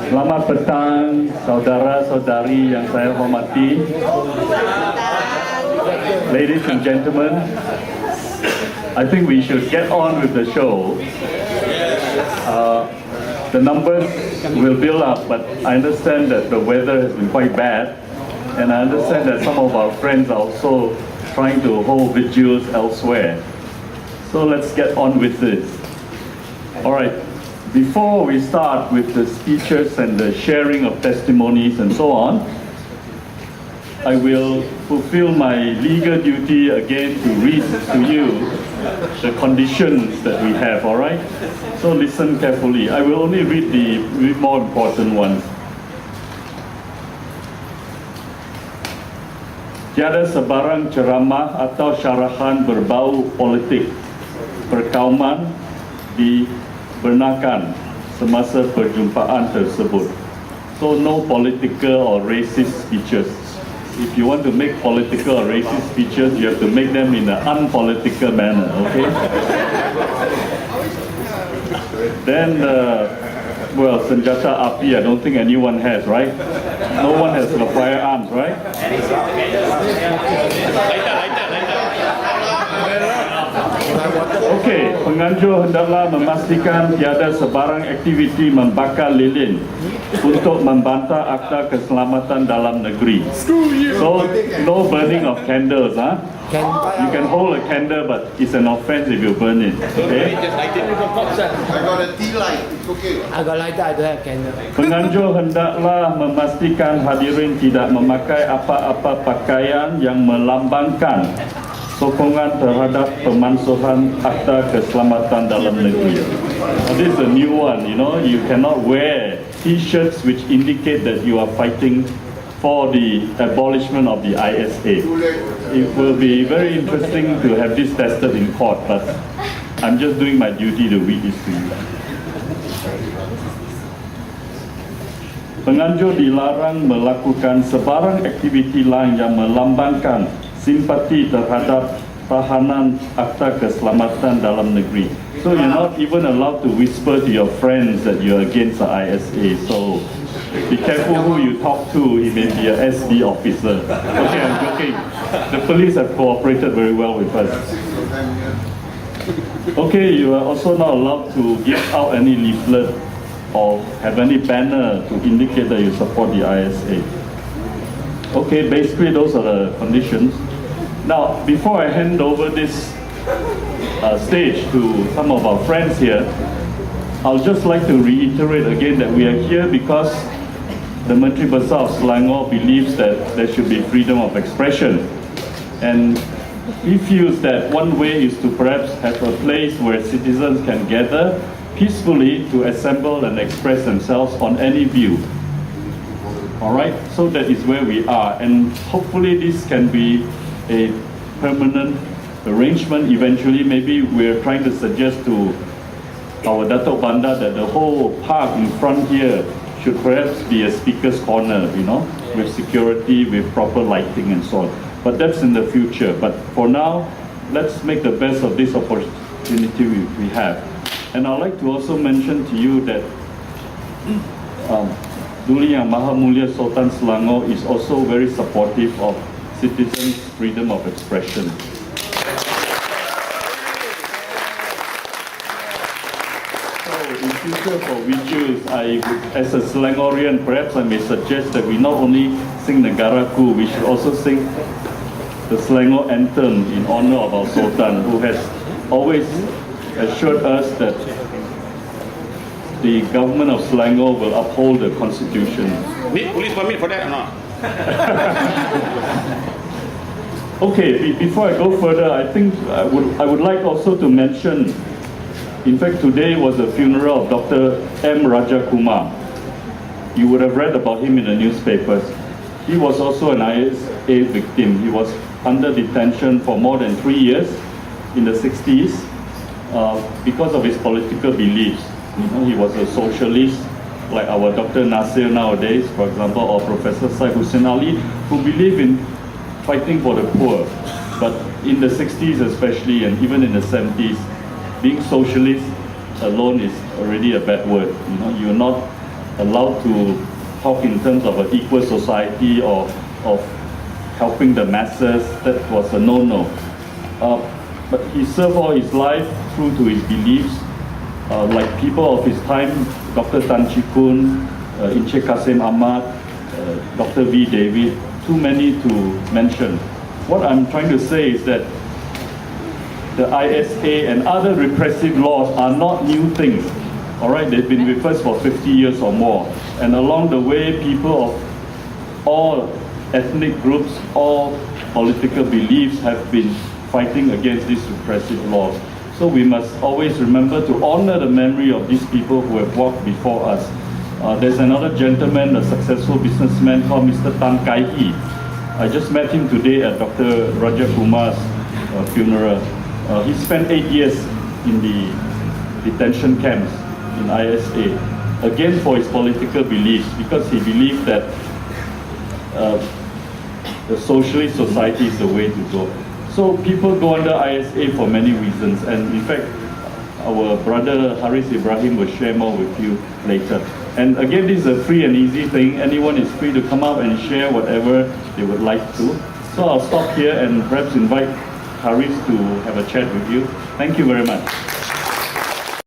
Selamat petang, saudara-saudari yang saya hormati. Ladies and gentlemen, I think we should get on with the show. The numbers will build up, but I understand that the weather has been quite bad, and I understand that some of our friends are also trying to hold vigils elsewhere. So let's get on with this. All right. Before we start with the speeches and the sharing of testimonies and so on, I will fulfill my legal duty again to read to you the conditions that we have, all right? So listen carefully. I will only read the more important ones. Tiada sebarang ceramah atau syarahan berbau politik, perkauman dibenarkan semasa perjumpaan tersebut. So no political or racist speeches. If you want to make political or racist speeches, you have to make them in an unpolitical manner, okay? Then, well, senjata api, I don't think anyone has, right? No one has the firearms, right? Okey, penganjur hendaklah memastikan tiada sebarang aktiviti membakar lilin untuk membantah Akta Keselamatan Dalam Negeri. So, no burning of candles, huh? You can hold a candle, but it's an offense if you burn it. Okay? I got a tea light. It's okay. I got lighter, I don't have candle. Penganjur hendaklah memastikan hadirin tidak memakai apa-apa pakaian yang melambangkan sokongan terhadap pemansuhan Akta Keselamatan Dalam Negeri. Now, this is a new one, you know, you cannot wear t-shirts which indicate that you are fighting for the abolishment of the ISA. It will be very interesting to have this tested in court, but I'm just doing my duty to read this to you. Penganjur dilarang melakukan sebarang aktiviti lain yang melambangkan simpati terhadap tahanan Akta Keselamatan Dalam Negeri. So you're not even allowed to whisper to your friends that you're against the ISA. So be careful who you talk to. He may be a SB officer. Okay, I'm joking. The police have cooperated very well with us. Okay, you are also not allowed to give out any leaflet or have any banner to indicate that you support the ISA. Okay, basically those are the conditions. Now, before I hand over this stage to some of our friends here, I'll just like to reiterate again that we are here because the Menteri Besar of Selangor believes that there should be freedom of expression. And he feels that one way is to perhaps have a place where citizens can gather peacefully to assemble and express themselves on any view. All right, so that is where we are, and hopefully this can be a permanent arrangement eventually. Maybe we're trying to suggest to our Datuk Bandar that the whole park in front here should perhaps be a speaker's corner, you know, with security, with proper lighting and so on. But that's in the future. But for now, let's make the best of this opportunity we have. And I'd like to also mention to you that Duli Yang Maha Mulia Sultan Selangor is also very supportive of citizens' freedom of expression. So in future for Vigil, as a Selangorian, perhaps I may suggest that we not only sing Negaraku, we should also sing the Selangor anthem in honor of our Sultan, who has always assured us that the government of Selangor will uphold the constitution. Need police permit for that or not? Okay, before I go further, I think I would like also to mention, in fact today was the funeral of Dr. M. Rajakumar. You would have read about him in the newspapers. He was also an ISA victim. He was under detention for more than 3 years in the 60s because of his political beliefs. You know, he was a socialist, like our Dr. Nasir nowadays, for example, or Professor Syed Hussein Ali, who believe in fighting for the poor. But in the 60s especially, and even in the 70s, being socialist alone is already a bad word. You know, you're not allowed to talk in terms of an equal society or of helping the masses. That was a no-no. But he served all his life true to his beliefs. Like people of his time, Dr. Tan Chee Koon, Inche Kasim Ahmad, Dr. V. David, too many to mention. What I'm trying to say is that the ISA and other repressive laws are not new things. All right, they've been with us for 50 years or more. And along the way, people of all ethnic groups, all political beliefs have been fighting against these repressive laws. So we must always remember to honor the memory of these people who have walked before us. There's another gentleman, a successful businessman called Mr. Tan Kai Hee. I just met him today at Dr. Raja Kumar's funeral. He spent 8 years in the detention camps in ISA, again for his political beliefs, because he believed that the socialist society is the way to go. So people go under ISA for many reasons, and in fact, our brother Haris Ibrahim will share more with you later. And again, this is a free and easy thing. Anyone is free to come up and share whatever they would like to. So I'll stop here and perhaps invite Haris to have a chat with you. Thank you very much.